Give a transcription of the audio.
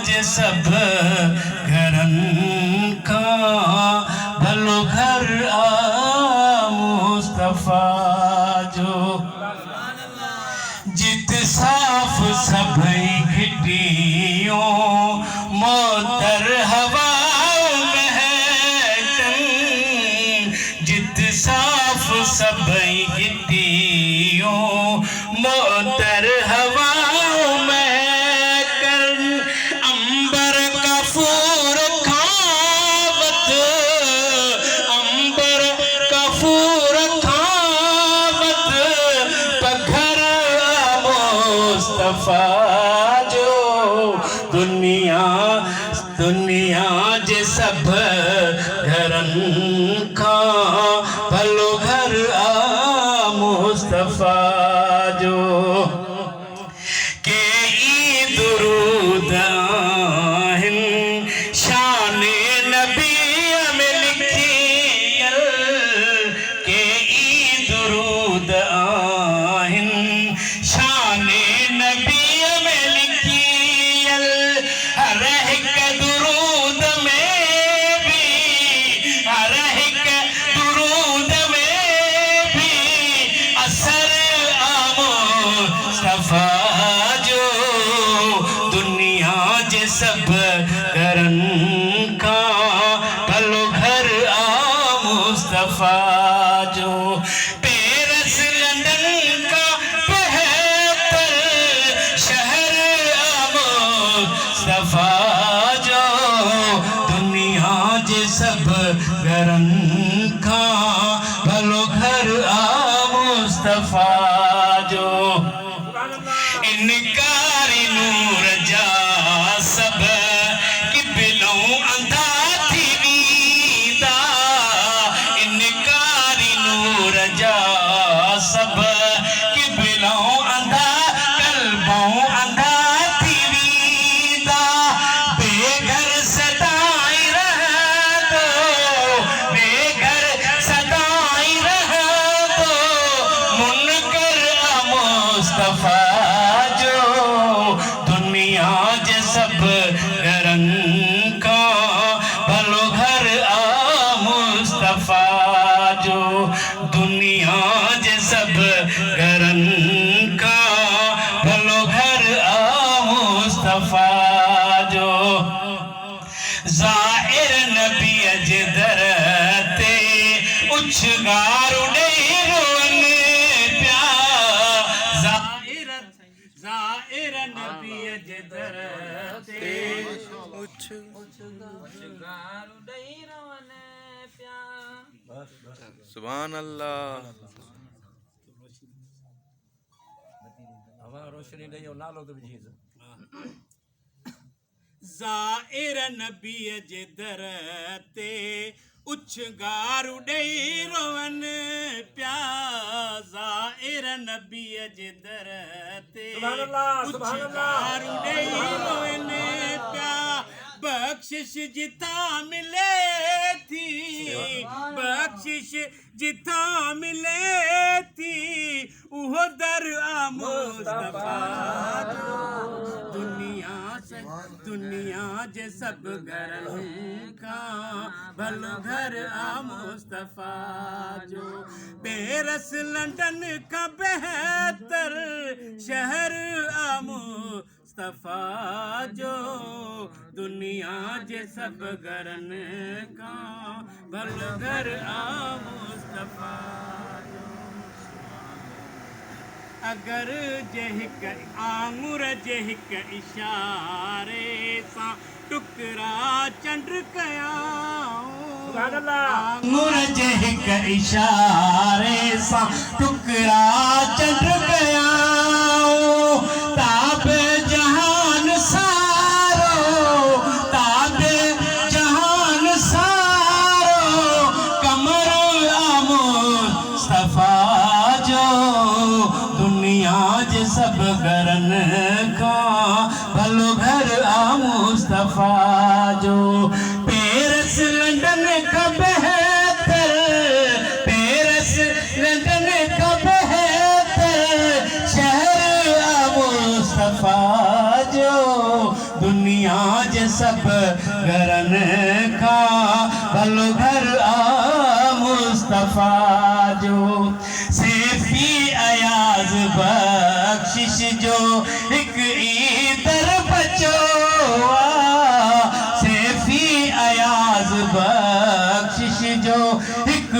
जे सब घरन का भलो घर आ मुस्तफा जो जित साफ सभई घिटियों मोतर हवा महकन जित साफ सभई घिटियों मोतर हवा महकन अंबर कफूर खावत अंबर कफूर खावत पघर मुस्तफा जो दुनिया जे सब घरन का भलो घर आ मुस्तफा जो के ई दुरूद आहिन शान नबी में लिखियल के ई दुरूद आहिन शान नबी में लिखियल हर एक दुरूद में भी हर एक दुरूद में भी असर मुस्तफा जो दुनिया जे सब घरन का भलो घर आ मुस्तफा जो पेरिस लंदन का बेहतर शहर आ मुस्तफा जो दुनिया जे सब घरन का भलो घर आ मुस्तफा जो इनकारी नूर जा सब किबिलों अंधा थी वीदा इनकारी नूर जा सब किबिलों अंधा कल्बों अंधा थी वीदा बेघर सदाई रह दो बेघर सदाई रह दो मुनकर आ मुस्तफा जो दुनिया जे सब घरन का भलो घर आ मुस्तफा जो दुनिया जे सब घरन का भलो घर आ मुस्तफा जो ज़ाहिर नबी जे दर ते उछगार उड़े रोवन प्या ज़ाहिर नबी जे दर ते उछगार उड़े रोवन प्या सुभान अल्लाह। रोशनी ॾेई नालो त विझी ज़ाहिर नबी जे दर ते उछगार उॾेई रोवन प्या ज़ाहिर नबी जे दर ते उछगार उॾेई रोवन प्या बख्शिश जिथा मिले थी बख्शिश जिथा मिले थी उहो दर आ मुस्तफा दुनिया जे सब घरन का भलो घर आ मुस्तफा जो पेरिस लंदन का बेहतर शहर आ मुस्तफा जो दुनिया जे सब घरन का भलो घर आ मुस्तफा जो अगर जहिक आंगुर जहिक इशारे सां टुकरा चंड कयां आंगुर जहिक इशारे सां टुकरा चंड कयां ताबे जहान सारो ताबे जहान सारो कमर आ मुस्तफा जो दुनिया जे सब घरन का भलो घर आ मुस्तफा जो पेरिस लंदन का बेहतर पेरिस लंदन का बेहतर शहर आ मुस्तफा जो दुनिया सब घरन का भलो घर आ मुस्तफा जो सेफी अयाज बख्शिश जो एक इधर बचोआ सेफी अयाज बख्शिश जो एक